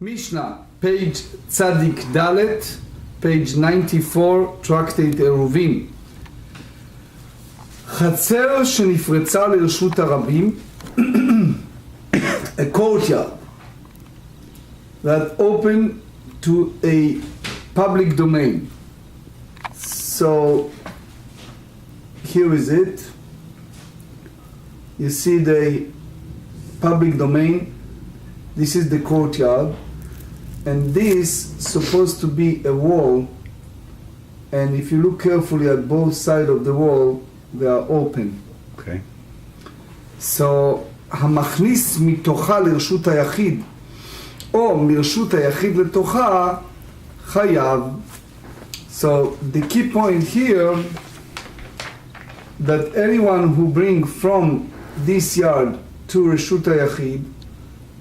Mishna, page Tzadik Dalet, page 94, Tractate עירובין. חצר שנפרצה לרשות הרבים, a courtyard that opened to a public domain. So here is it. You see the public domain. This is the courtyard, and this supposed to be a wall, and if you look carefully at both sides of the wall, they are open. Okay. So המכניס מתוכה לרשות היחיד או מרשות היחיד לתוכה חייב. So the key point here that anyone who bring from this yard to רשות היחיד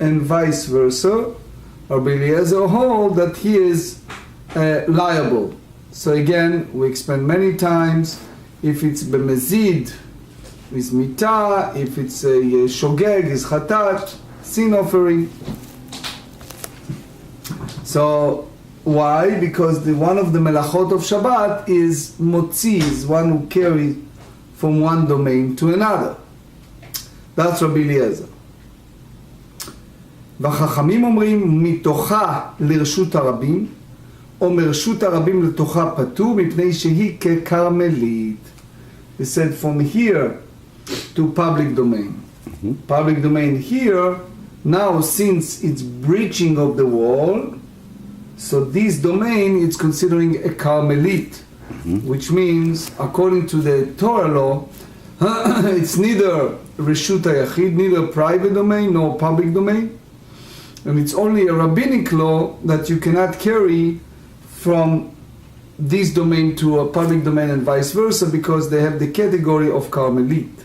and vice versa, Rabbi Eliezer hold that he is liable. So again, we explain many times, if it's b'mezid, is mitah, if it's a shogeg, is chatat, sin offering. So why? Because one of the melachot of Shabbat is motzi, is one who carries from one domain to another. That's Rabbi Eliezer. והחכמים אומרים מתוכה לרשות הרבים או מרשות הרבים לתוכה פטור מפני שהיא ככרמלית. They said from here to public domain. Public domain here, now since it's breaching of the wall, so this domain is considering a Carmelite, which means according to the Torah law, it's neither Reshut HaYachid, neither private domain nor public domain. And it's only a rabbinic law that you cannot carry from this domain to a public domain and vice versa, because they have the category of Carmelite.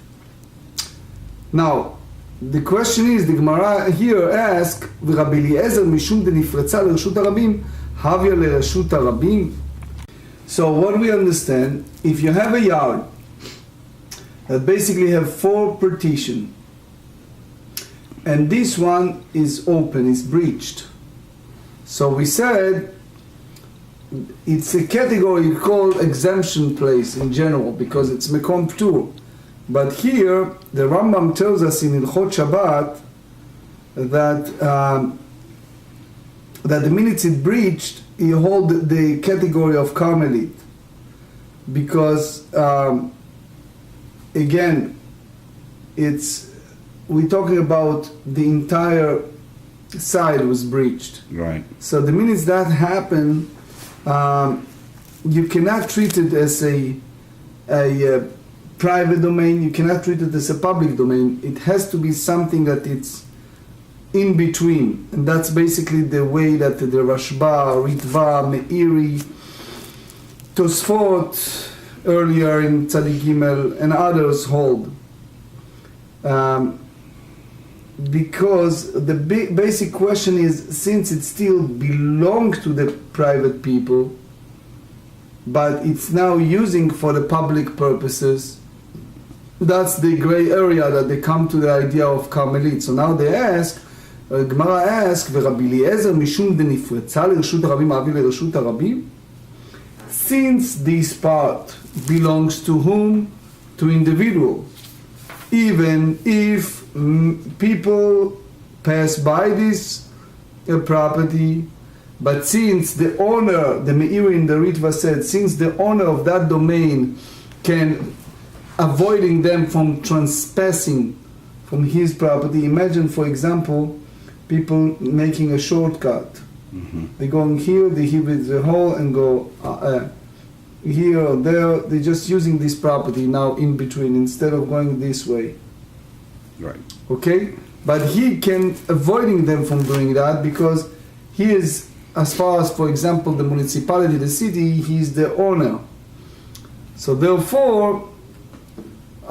Now, the question is, the GEMARA here asks, ורבי אליעזר משום דנפרצה לרשות הרבים, הביה לרשות הרבים? So what we understand, if you have a yard that basically have 4 partitions, and this one is open, is breached. So we said it's a category called exemption place in general because it's Mekom Ptur. But here the Rambam tells us in Ilchot Shabbat that the minute it's breached, you hold the category of Carmelite, because again, we're talking about the entire side was breached. Right. So the minute that happened, you cannot treat it as a private domain. You cannot treat it as a public domain. It has to be something that it's in between, and that's basically the way that the Rashba, Ritva, Meiri, Tosfot earlier in Tzadik Gimel and others hold. Because the basic question is, since it still belongs to the private people, but it's now using for the public purposes, that's the gray area that they come to the idea of Carmelite. So now they ask, Gemara asks, ורבי אליעזר משום דנפרצה לרשות הרבים אבי לרשות הרבים? Since this part belongs to whom? To individual. Even if people pass by this property, but since the owner, the Meiri in the Ritva said, since the owner of that domain can avoiding them from trespassing from his property. Imagine, for example, people making a shortcut. They're going here, they hit the hole and go here or there. They're just using this property now in between instead of going this way. Right. Okay? But he can avoiding them from doing that because he is, as far as, for example, the municipality, the city, he is the owner. So therefore,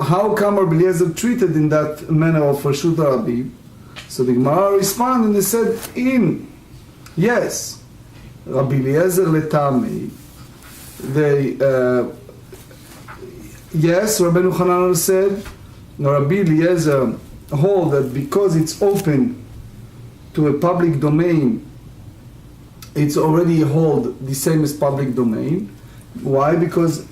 how come Rabbi Eliezer treated in that manner of Reshut HaRabim? So the Gemara responded and they said, yes, Rabbi Eliezer letamei. Yes, Rabbeinu Hanan said, Rabbi Eliezer hold that because it's open to a public domain it's already hold the same as public domain. Why? Because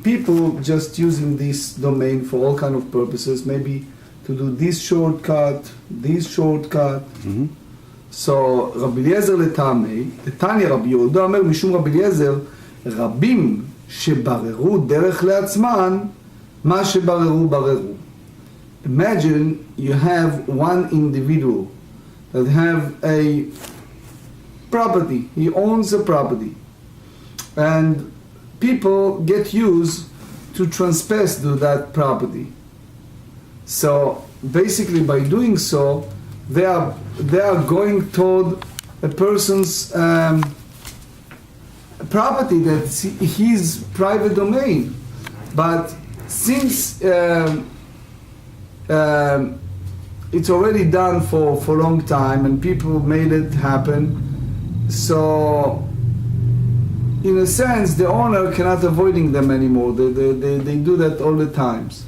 people just using this domain for all kind of purposes, maybe to do this shortcut. So רבי אליעזר לטעמי, תניא רבי יהודה אומר משום רבי אליעזר, רבים שבררו דרך לעצמן, מה שבררו בררו. Imagine you have one individual that have a property, he owns a property, and people get used to trespass to that property. So basically by doing so, they are going toward a person's property that's his private domain. But since it's already done for a long time and people made it happen, so in a sense the owner cannot avoiding them anymore. They do that all the times.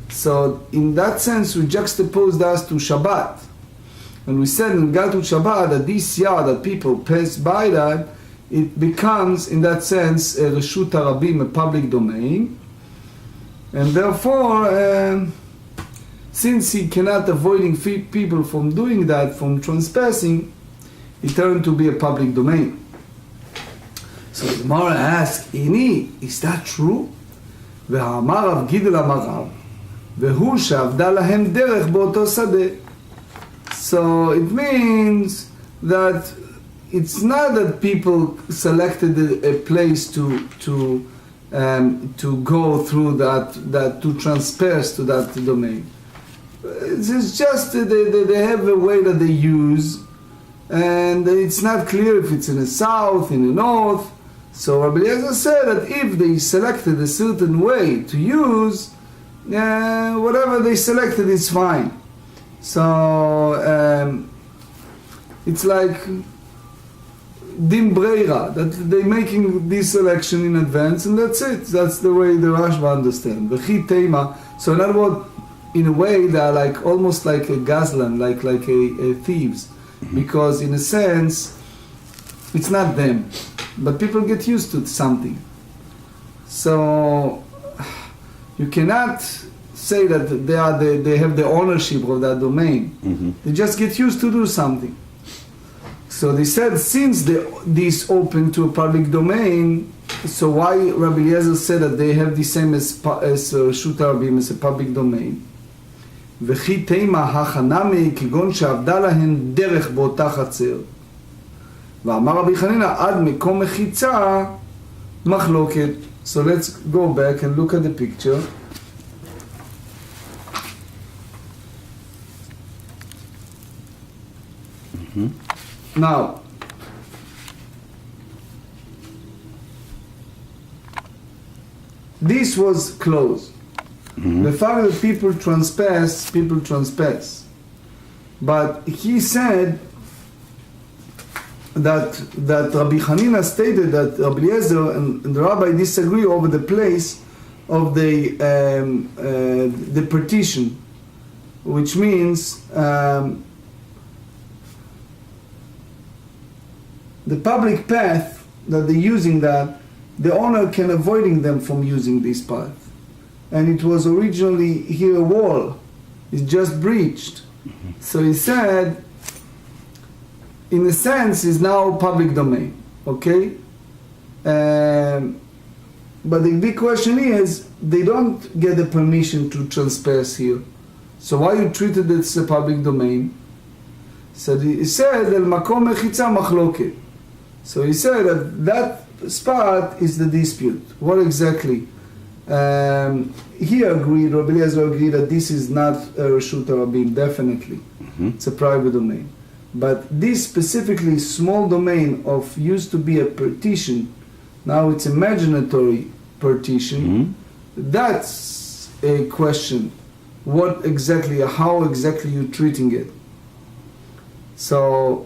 So in that sense we juxtaposed us to Shabbat. And we said in Gal to Shabbat that this yard that people pass by that, it becomes in that sense a Reshut HaRabim, a public domain. And therefore, since he cannot avoiding people from doing that, from trespassing, it turned to be a public domain. So the Gemara asks, Ini, is that true? והאמר רב גידל אמר רב, והוא שעבדה להם דרך באותו שדה. So it means that it's not that people selected a place to go through that to trespass to that domain. It's just they have a way that they use, and it's not clear if it's in the south, in the north. So Rabbi Eliezer said that if they selected a certain way to use, whatever they selected is fine. So it's like din breira, that they're making this selection in advance, and that's it. That's the way the Rashba understand. V'chi teima. So in other words, in a way they are like almost like a gazlan, like a thieves, because in a sense it's not them, but people get used to something. So you cannot say that they have the ownership of that domain. Mm-hmm. They just get used to do something. So they said, since this open to a public domain, so why Rabbi Eliezer said that they have the same as Reshut HaRabim, as a public domain? וכי תימה החנמי כגון שעבדה להן דרך באותה חצר. ואמר רבי חנינא עד מקום מחיצה מחלוקת. So let's go back and look at the picture. Mm-hmm. Now, this was closed. Mm-hmm. The fact that people trespass. But he said that Rabbi Hanina stated that Rabbi Eliezer and the rabbi disagree over the place of the partition, which means the public path that they're using, that the owner can avoiding them from using this path. And it was originally here a wall. It's just breached. Mm-hmm. So he said, in a sense, is now public domain. Okay? But the big question is, they don't get the permission to trespass here. So why you treated it as a public domain? So he said, El makom mechitza machloket. So he said that spot is the dispute. What exactly? He agreed, Rabbi Eliezer agreed that this is not a Reshut HaRabim, definitely. Mm-hmm. It's a private domain. But this specifically small domain of used to be a partition, now it's imaginatory partition, mm-hmm. That's a question. What exactly, how exactly you treating it? So,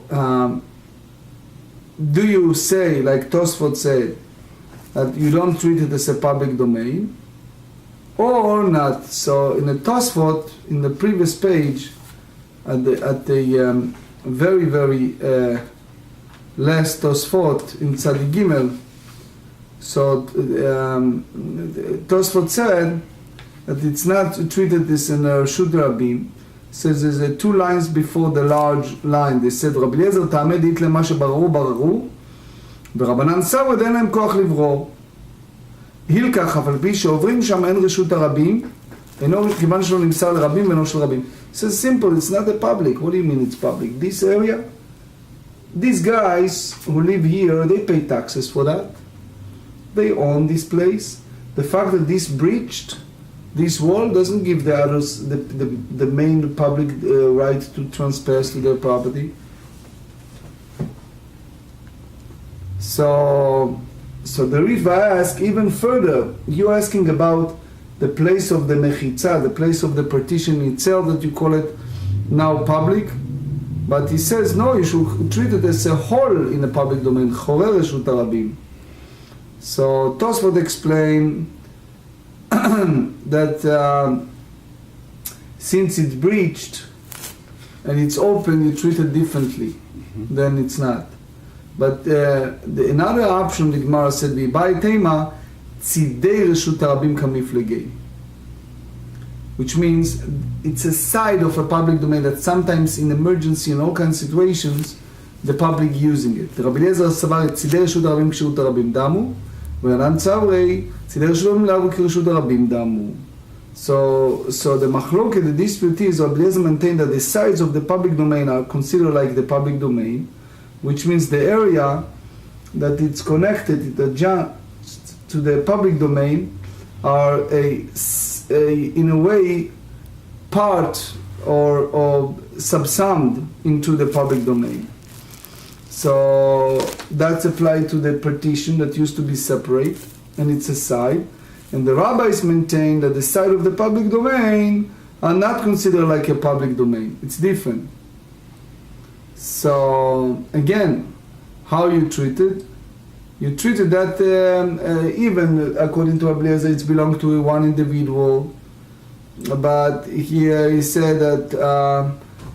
do you say, like Tosfot said, that you don't treat it as a public domain, or not? So in the Tosfot, in the previous page, at the very last Tosfot in Tzadik Gimel. So Tosfot said that it's not treated this in Reshut Rabim. Says there's 2 lines before the large line. They said Rabbi Eliezer ta'amed it lema shebarרו בררו ורבנן סבא אין להם כוח לברור. הילקח אבל פי שעוברים שם אין רשות הרבים כיוון שלא נמסר לרבים ואינו של רבים. So simple, it's not a public. What do you mean it's public? This area, these guys who live here, they pay taxes for that. They own this place. The fact that this breached this wall doesn't give the others the main public right to trespass to their property. So the Riva asks even further. You're asking about the place of the mechitza, the place of the partition itself, that you call it now public. But he says, no, you should treat it as a whole in the public domain. Chorer reshut harabim. So Tosfot explained that since it's breached and it's open, you treat it differently. Then it's not. But another option the Gemara said, "V'bai tema tzidei reshut harabim kamiflegei," which means it's a side of a public domain that sometimes in emergency and all kinds of situations the public using it. Rabbi Eliezer סבר את צידי רשות הרבים כשרות הרבים דמו, ורבנן צברי צידי רשות הרבים לאו כרשות הרבים דמו. So the machloket, the dispute is, Rabbi Eliezer maintained that the sides of the public domain are considered like the public domain, which means the area that it's connected to the public domain are in a way part or subsumed into the public domain. So that's applied to the partition that used to be separate, and it's a side. And the rabbis maintain that the side of the public domain are not considered like a public domain. It's different. So again, how you treat it? You treat it that even according to Rabbi Eliezer, it's belonged to one individual. But here he said that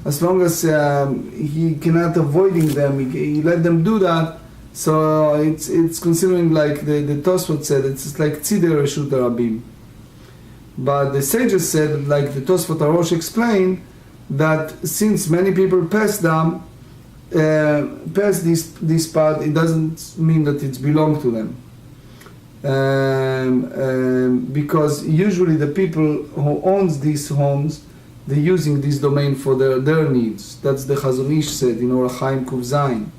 as long as he cannot avoiding them, he let them do that. So it's considering like the Tosfot said, it's like tzidei reshut harabim. But the sages said, like the Tosfot Arosh explained, that since many people pass this part, it doesn't mean that it's belong to them. Because usually the people who owns these homes, they're using this domain for their needs. That's the Chazon Ish said in Orach Chaim Kuf Zayin.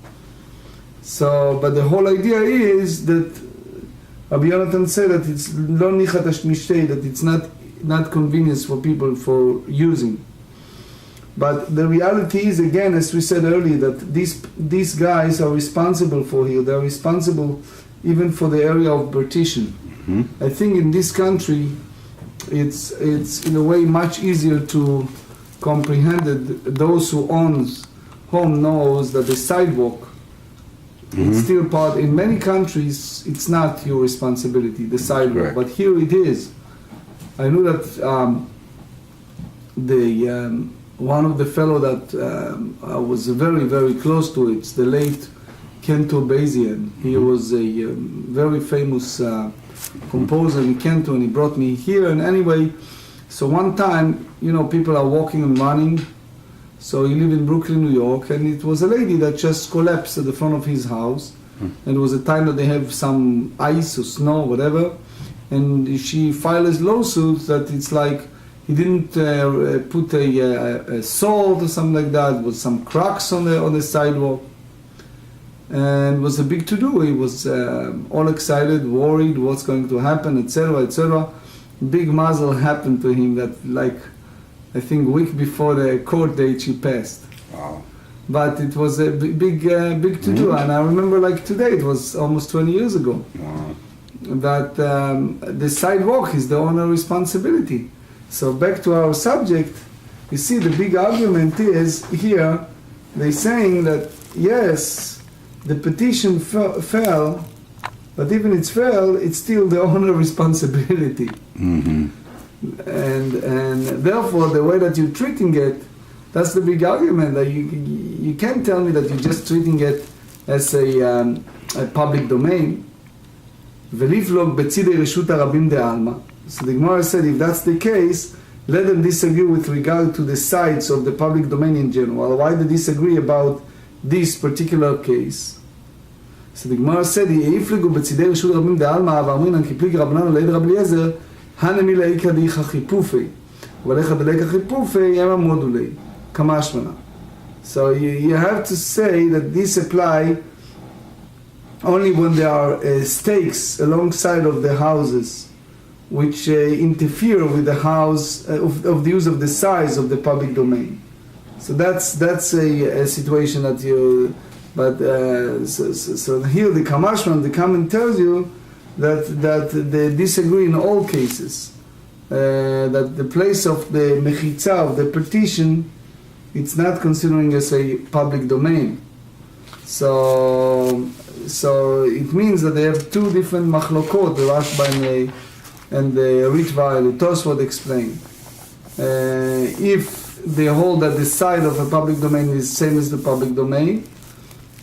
So, but the whole idea is that Rabbi Yonatan said that it's lo nichat mishtei, that it's not convenience for people for using. But the reality is, again, as we said earlier, that these guys are responsible for here. They're responsible even for the area of partition. I think in this country, it's in a way much easier to comprehend it. Those who owns home knows that the sidewalk, it's still part. In many countries, it's not your responsibility, the sidewalk, Right. but here it is. I know that one of the fellow that I was very, very close to, it's the late Kento Bezian. He was a very famous composer in Kento, and he brought me here. And anyway, so one time, people are walking and running. So he lived in Brooklyn, New York, and it was a lady that just collapsed at the front of his house. And it was a time that they have some ice or snow, whatever. And she filed a lawsuit that it's like he didn't put a salt or something like that. There was some cracks on the sidewalk. And it was a big to-do. He was all excited, worried what's going to happen, etc., etc. Big mazel happened to him that, like, I think a week before the court date she passed. Wow. But it was a big to-do. And I remember like today, it was almost 20 years ago. Wow. That the sidewalk is the owner's responsibility. So back to our subject, you see the big argument is here, they're saying that yes, the petition fell, but even it's fell, it's still the owner's responsibility. And therefore the way that you're treating it, that's the big argument, that you can't tell me that you're just treating it as a public domain. ולפלוג בצידי רשות הרבים דעלמא. So the Gemara said, if that's the case, let them disagree with regard to the sides of the public domain in general. Why they disagree about this particular case? So the Gemara said, יפלגו בצידי רשות הרבים דעלמא, ואמרינן כפליג רבנן לעד רב אליעזר, הנמי לאיכא דאיכא חיפופי, ולאיכא דלאיכא חיפופי, ימא מודולי, כמשמענה. So you have to say that this apply only when there are stakes alongside of the houses which interfere with the house of the use of the size of the public domain. So that's a situation that you. But so here the Kamashman, the comment tells you that they disagree in all cases. That the place of the mechitza, of the partition, it's not considering as a public domain. So it means that they have two different machlokot, the Rashba and the Ritva, the Tosfot explain. If they hold that the side of a public domain is same as the public domain,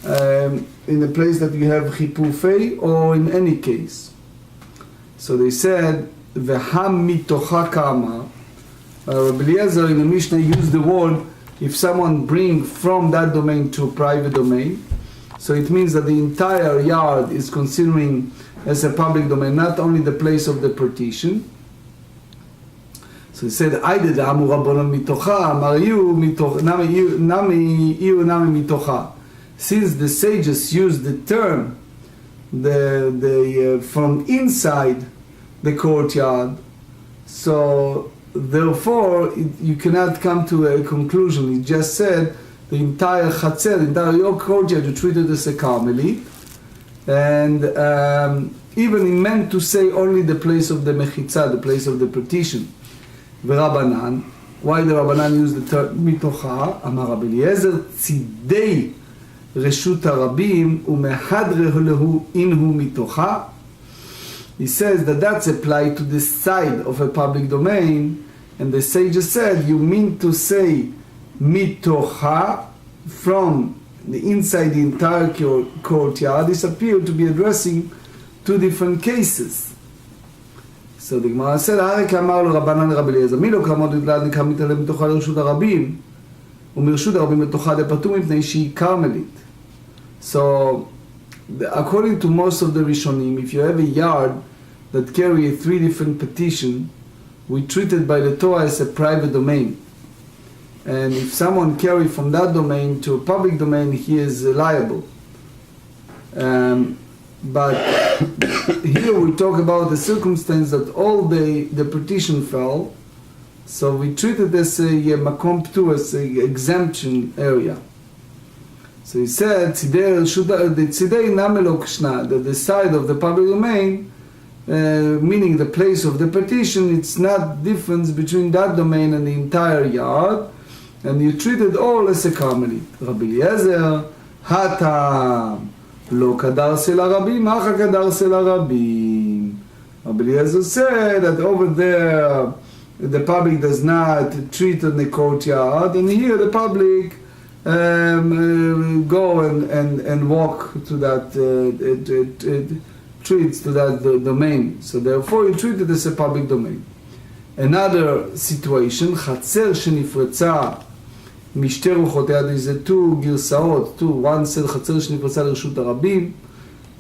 in a place that you have chipufei, or in any case. So they said, V'ham mitocha kama. Rabbi Eliezer in the Mishnah used the word, if someone bring from that domain to a private domain, so it means that the entire yard is considering as a public domain, not only the place of the partition. So he said, Aide da'amu rabbanon mitocha, mariyu nami mitocha. Since the sages use the term from inside the courtyard, so therefore you cannot come to a conclusion. He just said the entire chatzer, the entire courtyard, you treat it as a Carmelite, and even he meant to say only the place of the mechitza, the place of the partition. V'Rabbanan, why the Rabbanan use the term mitocha? Amar Rabbi Eliezer tzidei reshut harabim umehadre lehu inhu mitocha. He says that that's applied to the side of a public domain, and the sages said you mean to say mitocha from the inside the entire courtyard. This appeared to be addressing two different cases. So the Gemara said, "Harek amar lo Rabbanan Rabbi Eliezer, mi lo kamod idlad nikam mitalem mitocha lרשות הרבים, ומרשות הרבים לתוכה דפטור מפני שהיא Carmelite." So, according to most of the Rishonim, if you have a yard that carry three different petitions, we treat it by the Torah as a private domain. And if someone carry from that domain to a public domain, he is liable. But here we talk about the circumstance that all the petition fell, so we treat it as a makom ptur, as an exemption area. So he said, the side of the public domain, meaning the place of the petition, it's not difference between that domain and the entire yard, and you treat it all as a Carmelite. Rabbi Eliezer, Hatam, lo kadar sel harabim, acha kadar sel harabim. Rabbi Eliezer said that over there, the public does not treat in the courtyard, and here the public go and walk to that, treats to that domain. So therefore you treat it as a public domain. Another situation, חצר שנפרצה משתי רוחותיה, there is two גרסאות, one said חצר שנפרצה לרשות הרבים,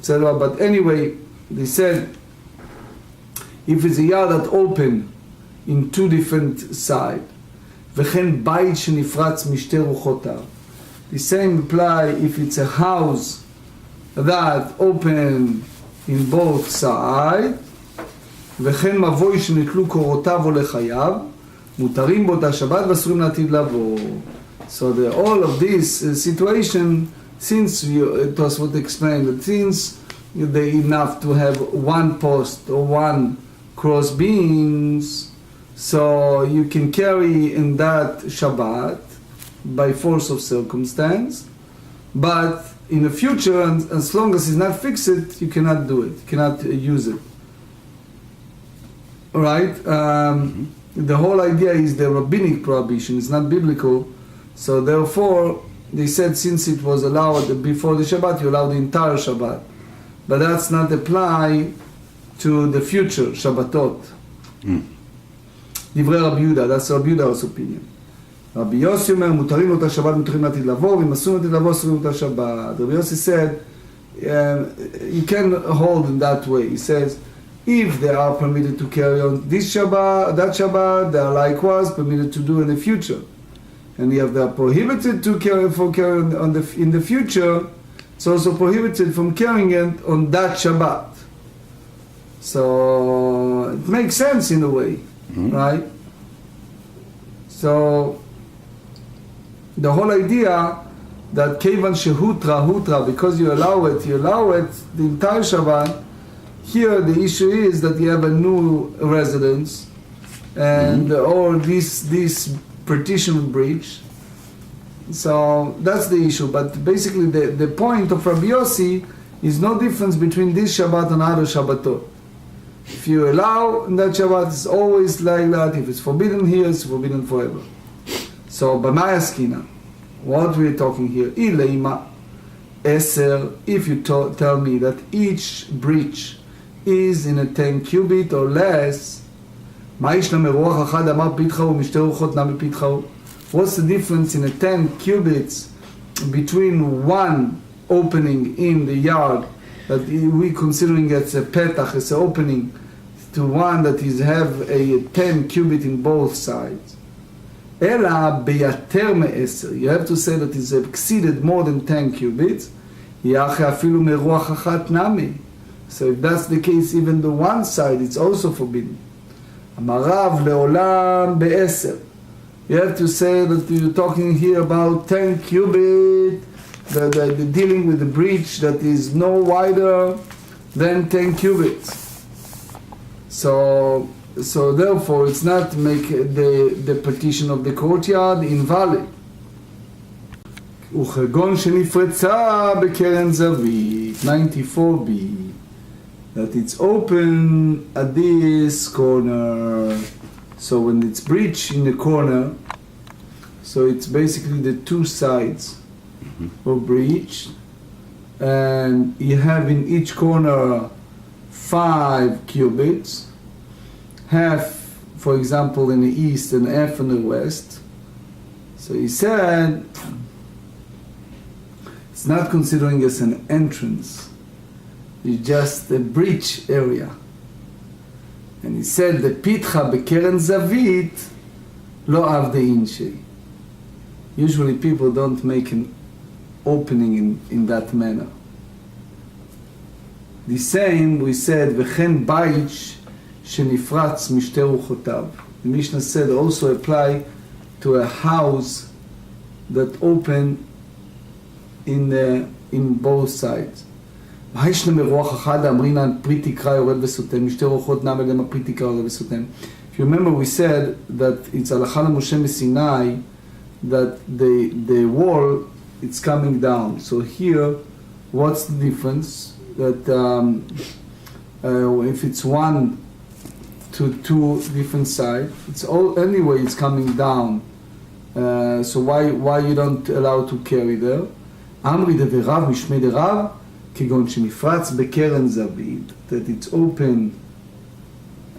but anyway, they said, if it's a yard that open in two different sides, וכן בית שנפרץ משתי רוחותיו. The same apply if it's a house that open in both sides, וכן מבוי שנתלו קורותיו או לחייו, מותרים באותה שבת ואסורים לעתיד לבוא. So all of this situation, since Tosfot explained that since they enough to have one post or one cross beams, so you can carry in that Shabbat by force of circumstance, but in the future, as long as it's not fixed, you cannot do it, you cannot use it. Right? The whole idea is the rabbinic prohibition, it's not biblical, so therefore they said since it was allowed before the Shabbat, you allow the entire Shabbat. But that's not apply to the future Shabbatot. דברי רבי יהודה, that's Rabbi Yehuda's opinion. רבי יוסי אומר, מותרים לאותה שבת, מותרים לעתיד לבוא, ואם אסור לעתיד לבוא, אסורים לאותה שבת. רבי יוסי said, you can hold in that way. He says, if they are permitted to carry on this Shabbat, that Shabbat, they are likewise permitted to do in the future. And if they are prohibited to carry on in the future, it's also prohibited from carrying it on that Shabbat. So it makes sense in a way, right? So the whole idea that kevan shehutra, because you allow it the entire Shabbat. Here the issue is that you have a new residence, and or this partition breach. So that's the issue. But basically the point of Rabbi Yossi is no difference between this Shabbat and other Shabbatot. If you allow in that Shabbat, it's always like that. If it's forbidden here, it's forbidden forever. So b'maya skina, what we're talking here, ileima eser, if you tell me that each breach is in a 10 cubit or less, what's the difference in a 10 cubits between one opening in the yard that we considering as a petach, as an opening, to one that is have a 10 cubit in both sides? Ela beyater me'eser, you have to say that it's exceeded more than 10 cubits. So if that's the case, even the one side, it's also forbidden. Amarav leolam be'eser. You have to say that you're talking here about 10 cubit, the dealing with the breach that is no wider than 10 cubits. So therefore, it's not make the partition of the courtyard invalid. וכגון שנפרצה בקרן זווית, 94b, that it's open at this corner. So when it's breached in the corner, so it's basically the two sides were breached, and you have in each corner 5 cubits, half, for example, in the east and half in the west. So he said it's not considering as an entrance, it's just a breach area. And he said the pitcha bekeren zavit lo avde inshei. Usually people don't make an opening in that manner. The same we said v'chen bayit shenifratz mishte ruchotav. The Mishnah said also apply to a house that open in both sides. If you remember, we said that it's Halakha Moshe Sinai that the wall, it's coming down. So here, what's the difference? That if it's 1 to 2 different sides, it's all anyway it's coming down. So why you don't allow to carry there? Amri de v'rav mishmei de rav כגון שנפרץ בקרן זווית, that it's open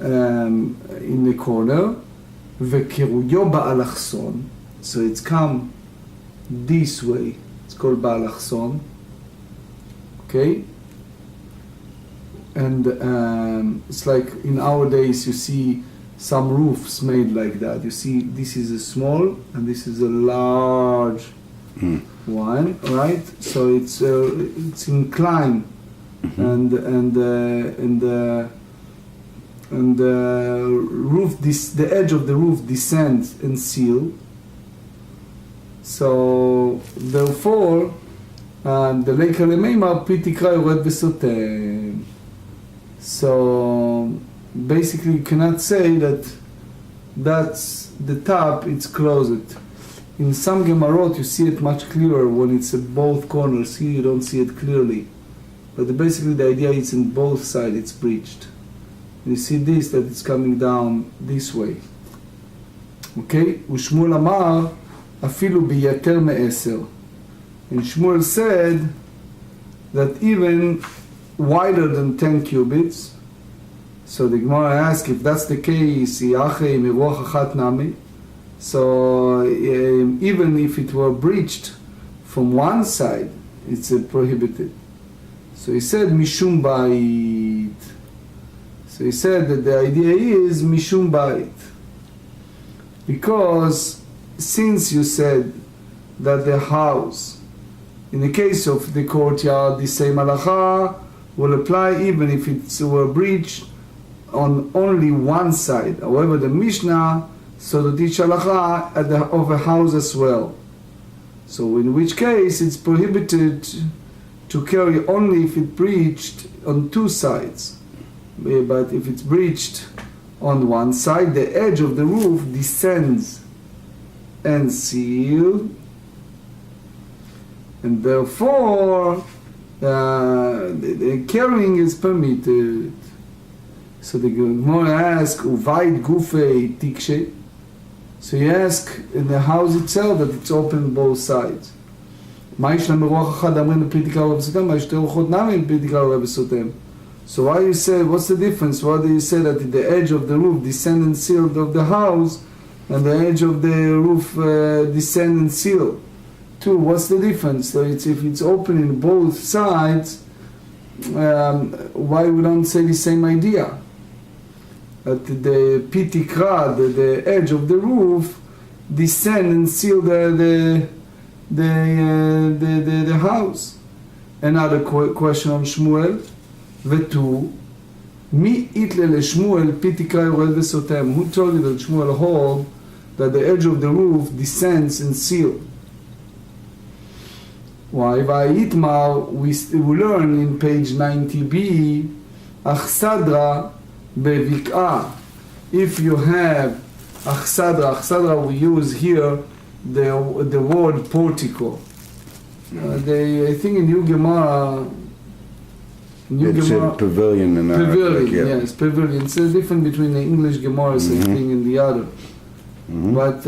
in the corner, וקירויו באלכסון, so it's come this way, it's called באלכסון, okay? And it's like in our days you see some roofs made like that. You see this is a small and this is a large one, right? So it's inclined, and the roof, the edge of the roof descends and seal. So therefore, the leika lemeimar pi tikra yored v'sotem. So basically, you cannot say that that's the top; it's closed. In some GEMAROT you see it much clearer when it's at both corners. Here you don't see it clearly. But basically the idea is in both sides it's breached. You see this, that it's coming down this way. Okay? ושמואל אמר, אפילו ביותר מ10. And Shmuel said that even wider than 10 cubits. So the Gemara asks, if that's the case, so even if it were breached from one side, it's prohibited. So he said, Mishum Bait. So he said that the idea is Mishum Bait. Because since you said that the house, in the case of the courtyard, the same halacha will apply even if it were breached on only one side. However, the Mishnah, so that each halacha of a house as well. So in which case it's prohibited to carry only if it breached on two sides. But if it's breached on one side, the edge of the roof descends and sealed, and therefore the carrying is permitted. So the Gemara asks, "Uvayit gufei tikshe." So you ask in the house itself that it's open both sides. So why you say, what's the difference? Why do you say that the edge of the roof descend and sealed of the house, and the edge of the roof descend and seal? Two, what's the difference? So if it's open in both sides, why we don't say the same idea? That the pitikra, the edge of the roof, descend and seal the house. Another question on Shmuel. Vetu, mi itle le Shmuel pitikra yored vesotem. Who told you that Shmuel hold that the edge of the roof descends and seal? Why? Vayitmar, we learn in page 90b, achsadra bevik'ah. If you have achsadra we use here the word portico. I think in New GEMARA, it's a pavilion in Arabic. Yes, pavilion. It's a difference between the English GEMARA thing and the other. But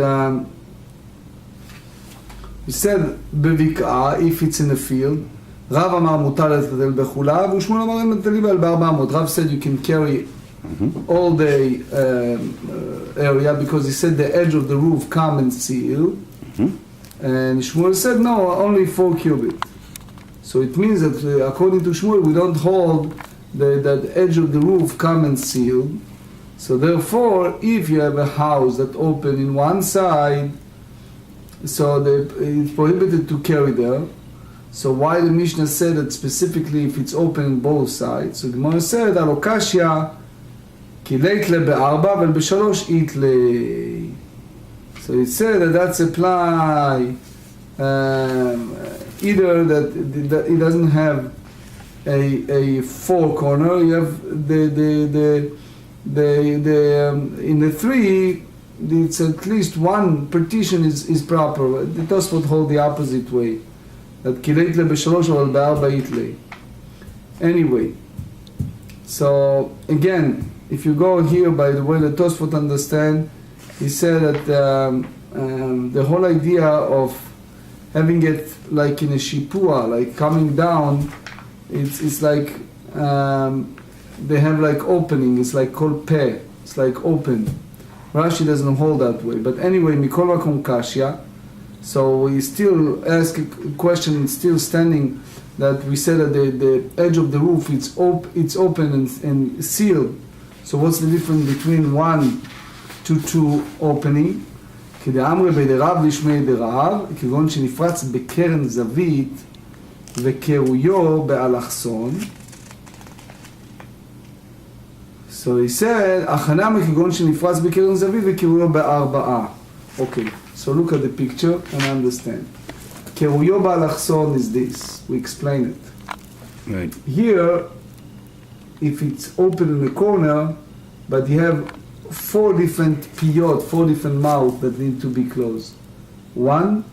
he said bevik'ah, if it's in the field. Rav amar mutar letadel bechulav, u'Shmuel amar letadel ב400. Rav said you can carry all the area because he said the edge of the roof come and seal. And Shmuel said no, only 4 cubits. So it means that according to Shmuel we don't hold that the edge of the roof come and seal. So therefore, if you have a house that open in one side, so it's prohibited to carry there. So why the Mishnah said that specifically if it's open in both sides? So Gemara said, Alokashya ki leitle ב4 אבל ב3 itle. So it said that that's apply either that it doesn't have a 4 corner. You have the in the 3. It's at least one partition is proper. The Tosfot hold the opposite way. That kileit le ב3 אבל ב4 itle. Anyway, so again, if you go here by the way the Tosfot understand, he said that the whole idea of having it like in a shipua, like coming down, it's like they have like opening. It's like called peh. It's like open. Rashi doesn't hold that way. But anyway, Mikol Makom Kashya. So we still ask a question, still standing, that we said that the edge of the roof it's open and sealed. So what's the difference between 1 to 2 opening? כדאמרי בדרב לשמי דרב, כגון שנפרץ בקרן זווית וקירויו באלכסון. So he said, הכנה מכגון שנפרץ בקרן זווית וקירויו ב4. Okay, so look at the picture and understand. קירויו באלכסון is this. We explain it. Right. Here, if it's open in the corner, but you have 4 different piyot, 4 different mouths that need to be closed. 1,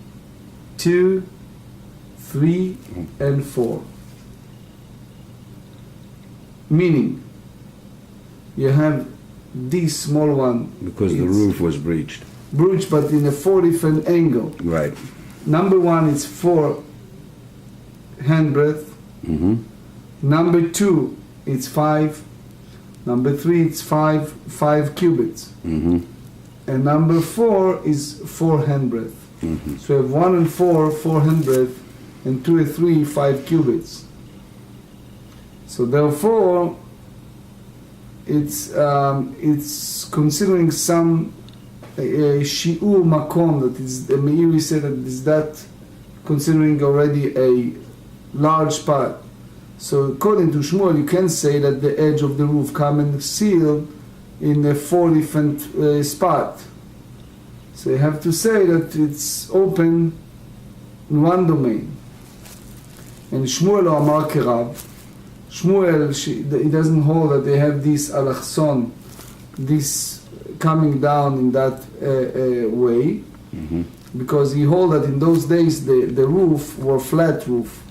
2, 3, and 4. Meaning, you have this small one. Because the roof was breached. Breached, but in a 4 different angle. Right. Number 1 is 4 handbreadth. Mm-hmm. Number 2, it's 5. Number 3, it's 5 cubits. Mm-hmm. And number 4 is 4 handbreadth. Mm-hmm. So we have 1 and 4, 4 handbreadth, and 2 and 3, 5 cubits. So therefore, it's considering some shi'ur makom, that is, the Meiri said that is that considering already a large part. So according to Shmuel, you can say that the edge of the roof come and seal in a 4 different spot. So you have to say that it's open in one domain. And Shmuel or Amar Kerav, Shmuel, he doesn't hold that they have this alachson, this coming down in that way, Mm-hmm. because he hold that in those days the roof were flat roof,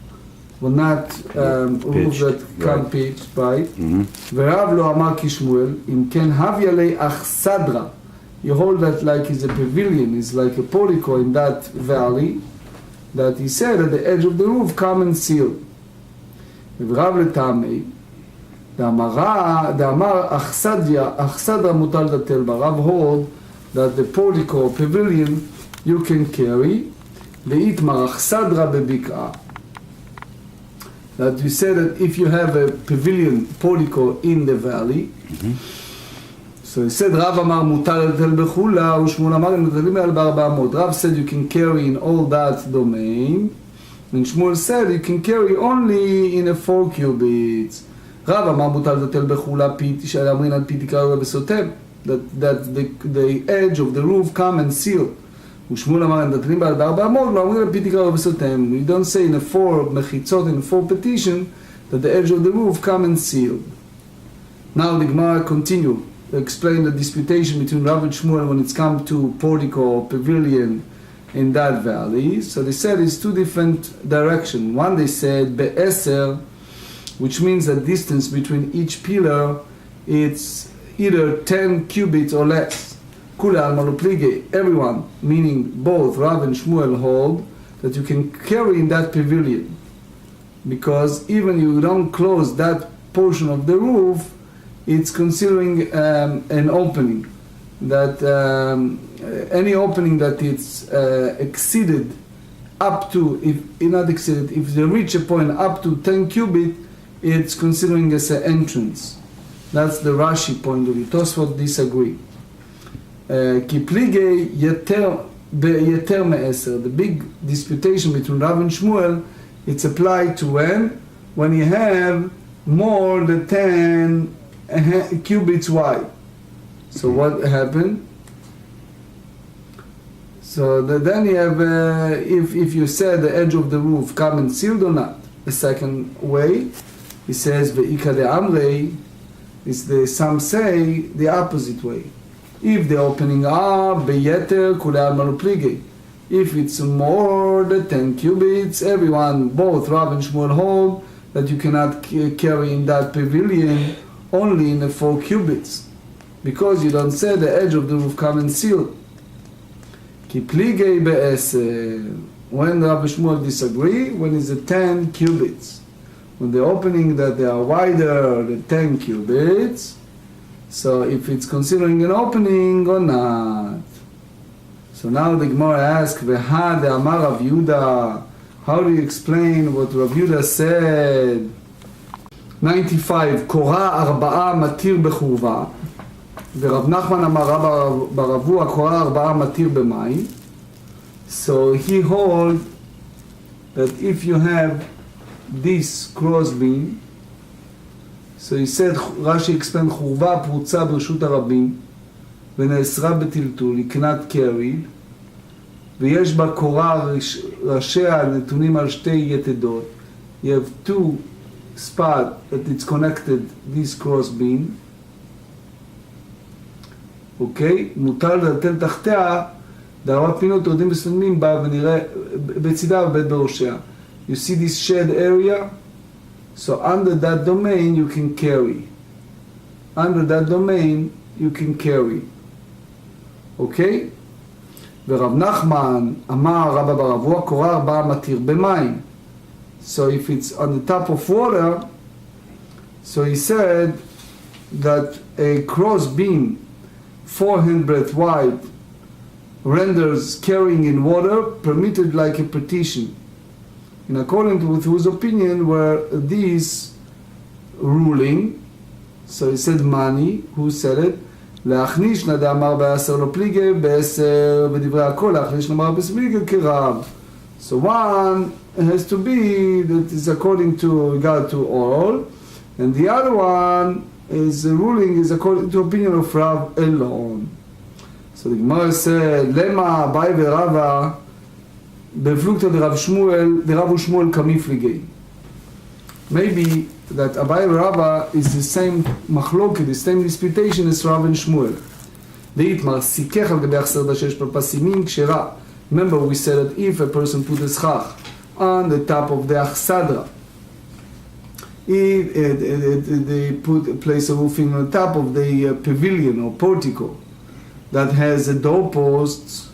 were not roof that come pitched, right? V'Rav lo amar ki Shmuel, im ken havya lei achsadra. You hold that like it's a pavilion, it's like a portico in that valley, that he said at the edge of the roof come and seal. V'Rav letamei, דאמר achsadra mutal datel ba. Rav hold that the portico, pavilion, you can carry. Ve'itmar achsadra bebik'a. That you said that if you have a pavilion, portico in the valley, so he said Rav amar mutar tel bechula, u'Shmuel amar netalim al ב400. Rav said you can carry in all that domain, and Shmuel said you can carry only in a 4 cubits. Rav amar mutar tel bechula piti she'amrin al piti karo besotem, that the edge of the roof come and seal. u'Shmuel amar netalim al ב400, lo amrin al piti karo besotem. We don't say in a 4 mechitzot, in a 4 petition, that the edge of the roof come and seal. Now the GEMARA continue. Explain the disputation between Rav and Shmuel when it's come to portico or pavilion in that valley. So they said it's 2 different directions. One they said be'eser, which means the distance between each pillar, it's either 10 cubits or less. Kula al maluplige, everyone, meaning both Rav and Shmuel hold that you can carry in that pavilion, because even you don't close that portion of the roof, it's considering an opening, that any opening that it's exceeded up to, if not exceeded, if they reach a point up to 10 cubit, it's considering as an entrance. That's the Rashi point of view. Tosfot disagree. Ki plige yeter me'eser. The big disputation between Rav and Shmuel, it's applied to when you have more than 10 cubits wide. So what happened? So then you have, if you said the edge of the roof come and sealed or not. The second way, he says ve'ika le'amrei, is some say the opposite way. If the opening are beyeter kulei maluplige, if it's more than 10 cubits, everyone, both Rav and Shmuel hold that you cannot carry in that pavilion only in the 4 cubits, because you don't say the edge of the roof come and seal. Ki pligei be'eser. When Rav and Shmuel disagree, when it's a 10 cubits. When the opening that they are wider than 10 cubits, so if it's considering an opening or not. So now the GEMARA asks, Ve'ha de'amar Rav Yehuda, how do you explain what Rav Yehuda said? 95, קורה 4 מתיר בחורבה, ורב נחמן אמר רב ברבוע, קורה 4 מתיר במים. So he holds that if you have this crossbeam, so he said, Rashi explained, חורבה פרוצה ברשות הרבים, ונאסרה בטלטול, היא cannot carry, ויש בה קורה ראשיה נתונים על 2 יתדות. You have 2 spot that it's connected, this cross beam, אוקיי? מותר לטל תחתיה, דארבע פינות יורדים וסתמים בה ונראה בצידה ובית בראשיה. You see this shed area? So under that domain you can carry. Under that domain you can carry. אוקיי? ורב נחמן אמר רבא ברבוע, קורה 4 מתיר במים. So if it's on the top of water, so he said that a cross beam 4 handbreadth wide renders carrying in water permitted like a partition. In accordance with whose opinion were these ruling, so he said money, who said it? להכניש נדע אמר בעשר לא פליגה, בעשר בדברי הכל, להכניש נאמר בספליגה כרב. So one has to be that is according to regard to all, and the other one is the ruling is according to opinion of Rav alone. So the Gemara said, Lema Abai veRava beflukta de Rav Shmuel, the Rav Shmuel kamifligei. Maybe that Abai and Rava is the same machloket, the same disputation as Rav and Shmuel. Deitmar sikech al gabei achser dashesh perpasimin kshera. Remember we said that if a person put a schach on the top of the achsadra, if they place a roofing on the top of the pavilion or portico that has a doorpost,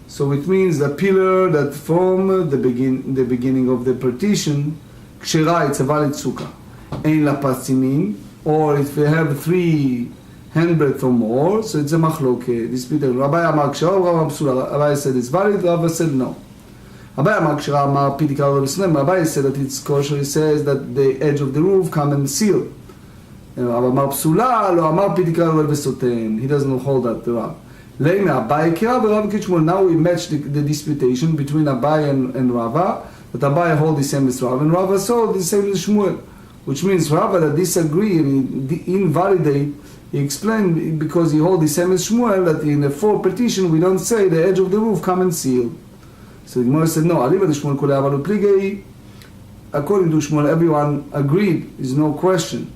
so it means the pillar that from the beginning of the partition, kshera, it's a valid sukkah. Ein la pasimin, or if we have 3 handbreadth or more, so it's a machloke. Dispute. Rabbi Amar kshera, Rabbi Psula. Rabbi said it's valid, Rabbi said no. Rabbi Amar kshera, Amar pidikar Rabbi Snem. Rabbi said that it's kosher. He says that the edge of the roof come and seal. Rabbi Amar Psula, lo Amar pidikar Rabbi Soten. He doesn't hold that to Rabbi. Leina Abai kira, Rabbi Kishmol. Now we match the disputation between Abai and Rava. That Abai hold the same as Rava, and Rava hold the same as Shmuel, which means Rava that disagree and invalidate. He explained because he hold the same as Shmuel that in the 4 petition we don't say the edge of the roof come and seal. So the Gemara said no. Aliva the Shmuel kol avalu pligei. According to Shmuel, everyone agreed. Is no question.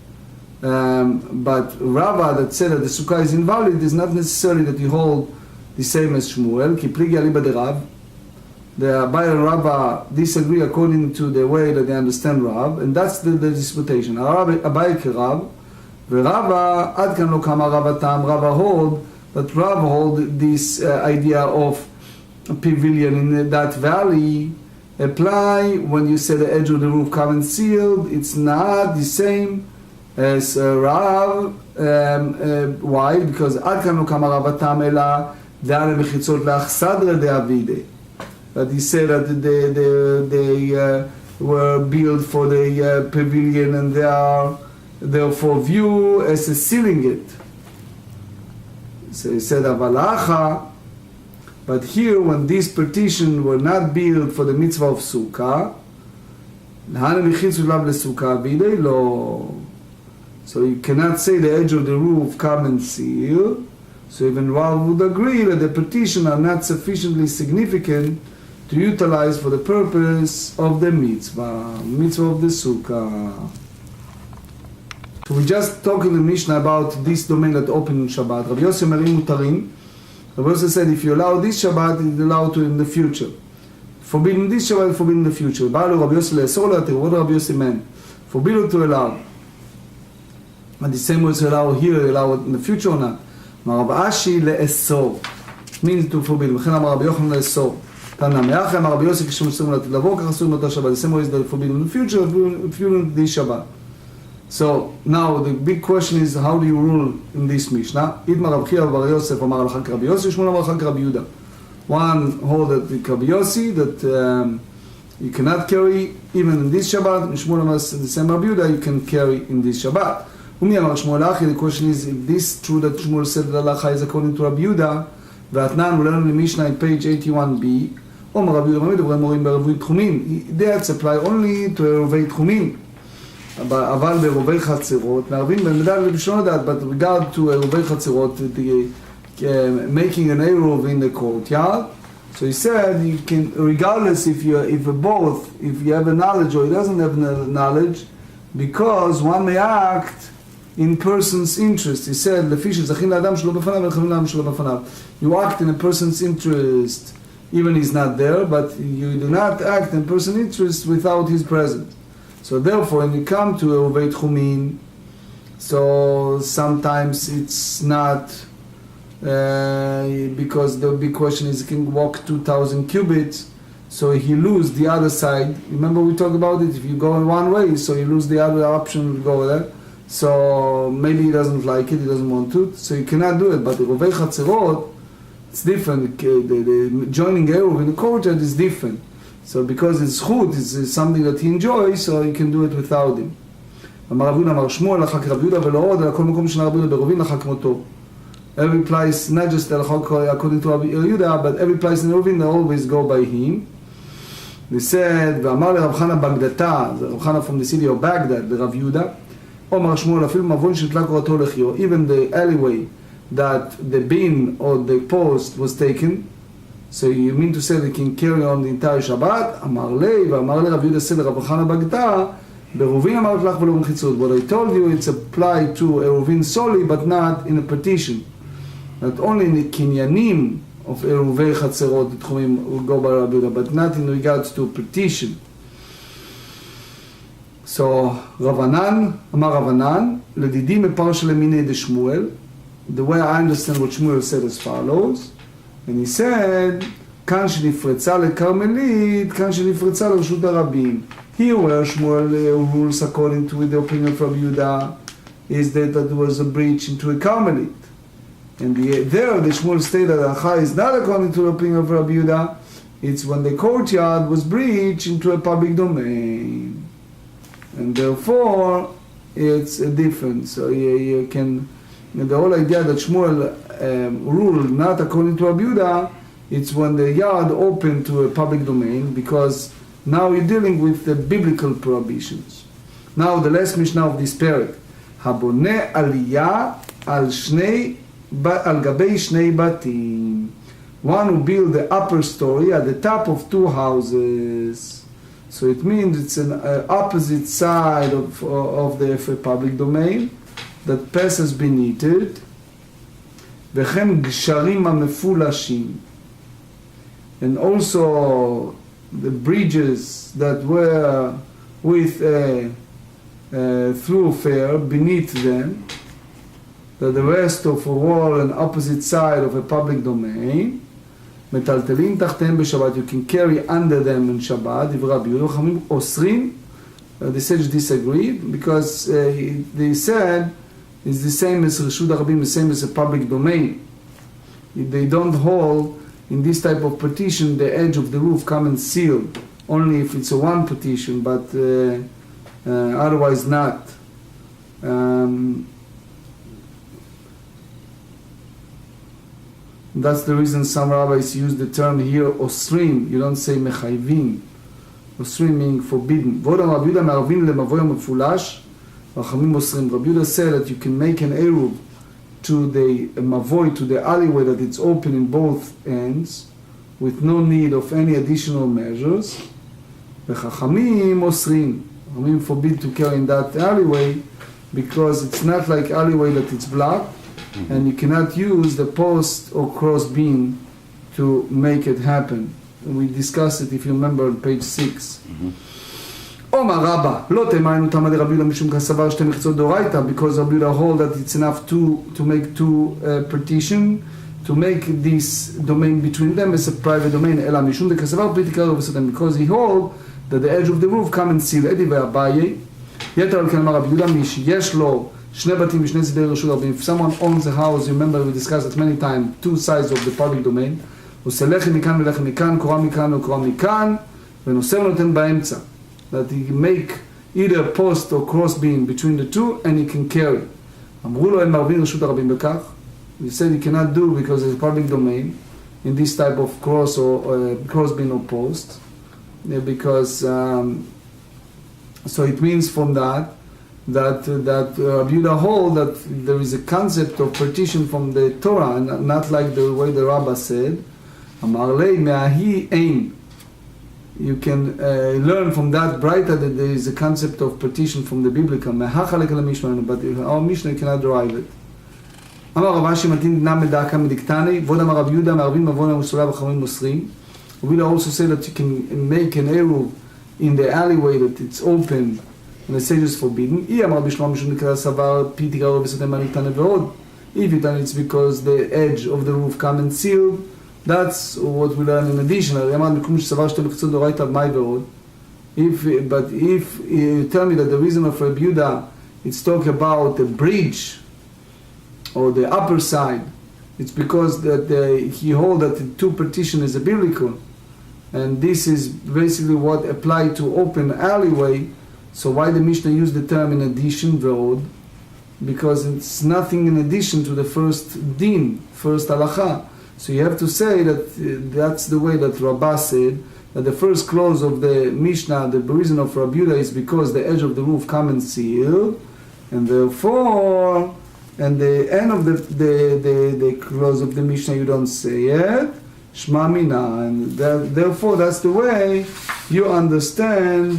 But Rava that said that the sukkah is invalid is not necessarily that he hold the same as Shmuel. Ki pligei aliba de Rav. The Abai and Rava disagree according to the way that they understand Rav, and that's the disputation. Abai k'Rav, v'Rava ad kan lo kama Ravatam. Rava hold that Rav hold this idea of a pavilion in that valley apply when you say the edge of the roof covered sealed. It's not the same as Rav. Why? Because ad kan lo kama Ravatam ela da'ane mechitzot le'achsadre de'avide. That he said that they were built for the pavilion and they are therefore view as a sealing it. So he said avalacha, but here when these partitions were not built for the mitzvah of sukkah, so you cannot say the edge of the roof come and seal. So even Rav would agree that the partitions are not sufficiently significant to utilize for the purpose of the mitzvah of the sukkah. So we just talked in the Mishnah about this domain that opened on Shabbat. Rabbi Yossi Merim Mutarim. Rabbi Yossi said if you allow this Shabbat, it's allowed to in the future. Forbidden this Shabbat, forbidden in the future. Ba'alu Rabbi Yossi le'esor le'atir. What Rabbi Yossi meant? Forbidden to allow. And the same way to allow here, allow it in the future or not. Rabbi Ashi le'esor means to forbid. V'chen amar Rabbi Yochanan le'esor. The same way is that forbidden in the future, forbidden this Shabbat. So now the big question is, how do you rule in this Mishnah? One hold that the Rabbi Yossi that you cannot carry even in this Shabbat. The same Rabbi Yehuda you can carry in this Shabbat. The question is, if this is true that Shmuel said that halacha is according to Rabbi Yehuda, Vatnan we learn in the Mishnah in page 81b. That's apply only to עירובי תחומים. אבל בעירובי חצרות, מערבים במידה ובשונה דעת, but regard to עירובי חצרות, making an עירוב in the courtyard. So he said, you can, regardless if you have a knowledge or he doesn't have knowledge, because one may act in person's interest. He said, you act in a person's interest, even he's not there, but you do not act in person's interest without his presence. So therefore, when you come to עירובי תחומים, so sometimes it's not, because the big question is, you can walk 2,000 cubits, so he lose the other side. Remember we talked about it, if you go in one way, so you lose the other option to go there. So maybe he doesn't like it, he doesn't want to, so you cannot do it. But the Rovei Chatzerot, it's different. The joining Eruv in the courtyard is different. So because it's chut, it's something that he enjoys, so he can do it without him. אמר רב יהודה אמר שמואל לחק רב יהודה ולא עוד, אלא כל מקום של רב יהודה בעירובין לחק מותו. Every place, not just according to Rabbi Yehuda, but every place in Eiruvin, they always go by him. They said, ואמר לרב חנה בגדתה, the Rav Chana from the city of Baghdad, the Rav Yehuda, אומר שמואל אפילו מבון שנתלה קורתו לחיו, even the alleyway that the bin or the post was taken, so you mean to say they can carry on the entire Shabbat? אמר לי, ואמר לרב יהודה סדר רב חנה בגדתה, בעירובין אמרת לך ולא במחיצות. What I told you, it's applied to עירובין solely, but not in a partition. Not only in the kinyanim of עירובי חצרות, the תחומים will go by Rabbi Yehuda, but not in regards to partition. So, Ravanan, אמר רבנן, לדידי מפרש למיני דשמואל, the way I understand what Shmuel said as follows, and he said, כאן שנפרצה לכרמלית, כאן שנפרצה לרשות הרבים. Here where Shmuel rules according to the opinion of Rabbi Yehuda is that there was a breach into a Carmelite. And there the Shmuel stated that Acha is not according to the opinion of Rabbi Yehuda, it's when the courtyard was breached into a public domain. And therefore it's a difference. So you can, the whole idea that Shmuel ruled not according to Rabbi Yehuda, it's when the yard opened to a public domain, because now you're dealing with the biblical prohibitions. Now the last Mishnah of this parak. Habone aliyah al gabei shnei batim. One who build the upper story at the top of two houses. So it means it's an opposite side of the public domain that passes beneath it. V'chem gsharim hamefulashim. And also the bridges that were with a thoroughfare beneath them, that the rest of a wall and opposite side of a public domain, metaltelim tachtehem b'Shabbat, you can carry under them in Shabbat. If Rabbi Yehuda Chamim osrin, the sages disagreed, because they said it's the same as Reshut HaRabim, the same as a public domain. They don't hold in this type of partition, the edge of the roof come and seal, only if it's a one partition, but otherwise not. That's the reason some rabbis use the term here, osrim. You don't say mechayvin. Osrim meaning forbidden. Vodam Rabbi Yehuda me'arvin lemavoy mefulash. Rachamim osrim. Rabbi Yehuda said that you can make an eruv to the mavoy, to the alleyway that it's open in both ends, with no need of any additional measures. The Chachamim osrin. Chachamim forbid to carry in that alleyway, because it's not like alleyway that it's blocked, and you cannot use the post or cross beam to make it happen. And we discussed it, if you remember, on page 6. Omar Rabba, לא תאמרנו תמה דרבי יהודה משום כסבר שתי מחצות דאורייתא, because Rabbi Yehuda hold that it's enough to make two partition, to make this domain between them as a private domain, אלא משום דכסבר פליטי קרוב וסתם, because he hold that the edge of the roof come and seal. אדי ואביי, יתר על כן אמר רבי יהודה, מי שיש לו שני בתים משני צדי רשות הרבים, if someone owns a house, you remember we discussed it many times, two sides of the public domain, עושה לחם מכאן ולחם מכאן, קורה מכאן וקורה מכאן, ונושא ונותן באמצע. That he make either post or cross beam between the two, and he can carry. אמרו לו, הם מערבים רשות הרבים בכך. He said he cannot do because it's a public domain in this type of cross or cross beam or post, because so it means from that Rabbi Yehuda hold that there is a concept of partition from the Torah, and not like the way the Rabbah said. Amar lei me'ahi ein. You can learn from that brighter that there is a concept of partition from the biblical. But our Mishnah cannot derive it. אמר רב אשי מתאים דינם מדעקה מדיקטני, ועוד אמר רב יהודה מערבים מבון המסולה וחמרים מוסרים. We will also say that you can make an eruv in the alleyway that it's open and the sage is forbidden. אי אמר רבי שלמה משום נקרא סבר פי תיגרו בסתם מה נקטנה ועוד. If you done it's because the edge of the roof come and seal, That's what we learn in addition. But if you tell me that the reason of Rabbi Yehuda, it's talk about the bridge or the upper side, it's because that he holds that the two partition is a biblical, and this is basically what applied to open alleyway. So why the Mishnah used the term in addition, road? Because it's nothing in addition to the first din, first halacha. So you have to say that that's the way that Rabbah said, that the first clause of the Mishnah, the reason of Rabbi Yehuda, is because the edge of the roof come and seal, and therefore, and the end of the clause of the Mishnah you don't say it, Shma Mina, and therefore that's the way you understand.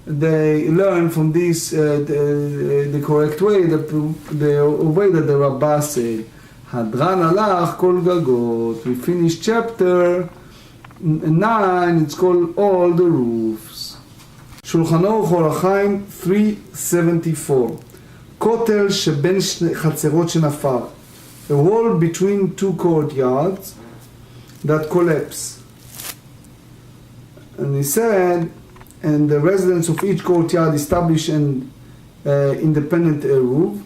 They learn from this the correct way, the way that the Rabbah said. Hadran alach kol gagot. We finished chapter 9. It's called all the roofs. Shulchan Aruch Or HaChaim 374. Kotel sheben chatzerot shenafar. A wall between two courtyards that collapse. And he said, and the residents of each courtyard establish an independent eruv.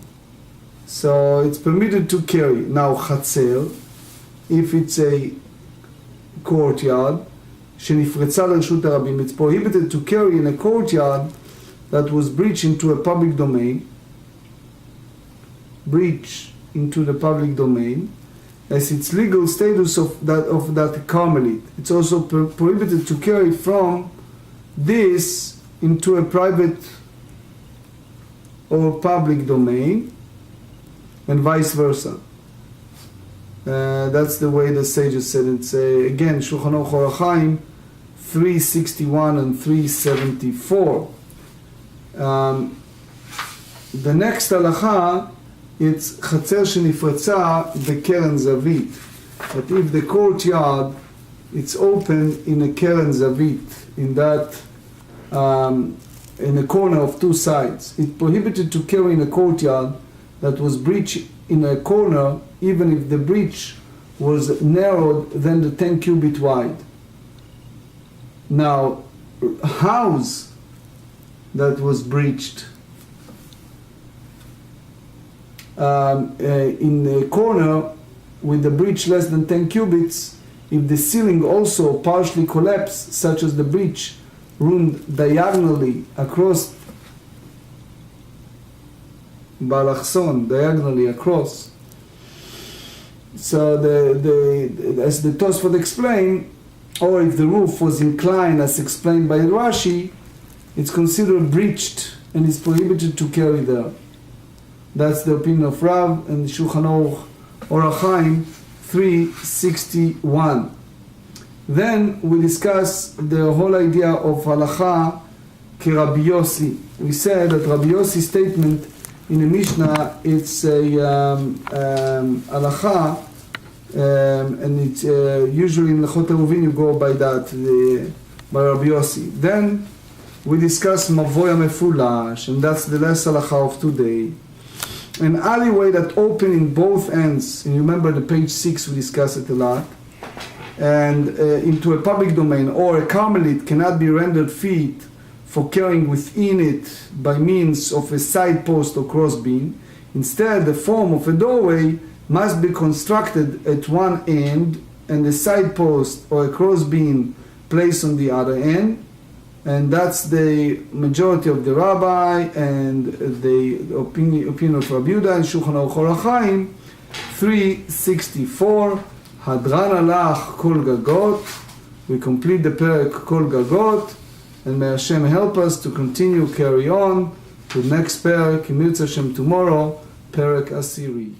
So it's permitted to carry. Now chatzer, if it's a courtyard, שנפרצה לרשות הרבים, it's prohibited to carry in a courtyard that was breached into a public domain, as its legal status of that Carmelite. It's also prohibited to carry from this into a private or public domain, and vice versa. That's the way the sages said it. It's again Shulchan Aruch Or HaChaim 361 and 374. The next halacha, it's chatzer shenifretza bekeren zavit. But if the courtyard it's open in a keren zavit, in that in a corner of two sides, it's prohibited to carry in a courtyard that was breached in a corner, even if the breach was narrowed than the 10 cubit wide. Now, house that was breached in a corner with the breach less than 10 cubits, if the ceiling also partially collapsed, such as the breach run diagonally across Balachson, diagonally across. So as the Tosfot explained, or if the roof was inclined as explained by Rashi, it's considered breached and is prohibited to carry there. That's the opinion of Rav and Shulchan Aruch Or HaChaim 361. Then we discuss the whole idea of halacha ki Rabbi Yossi. We said that Rabbi Yossi's statement in the Mishnah, it's a halacha, and it's usually in Lechot Eiruvin you go by that, by Rabbi Yossi. Then we discuss Mavoya Mefulash, and that's the last halacha of today. An alleyway that open in both ends, and you remember the page 6 we discussed it a lot, and into a public domain, or a Carmelite cannot be rendered fit for carrying within it by means of a side post or crossbeam. Instead, the form of a doorway must be constructed at one end and a side post or a crossbeam placed on the other end. And that's the majority of the rabbi and the opinion of Rabbi Yehuda and Shulchan Aruch Or HaChaim 364. Hadran alach kol gagot. We complete the perek kol gagot, and may Hashem help us to continue, carry on to the next perek, Im Yirtzeh Hashem tomorrow, perek Asiri.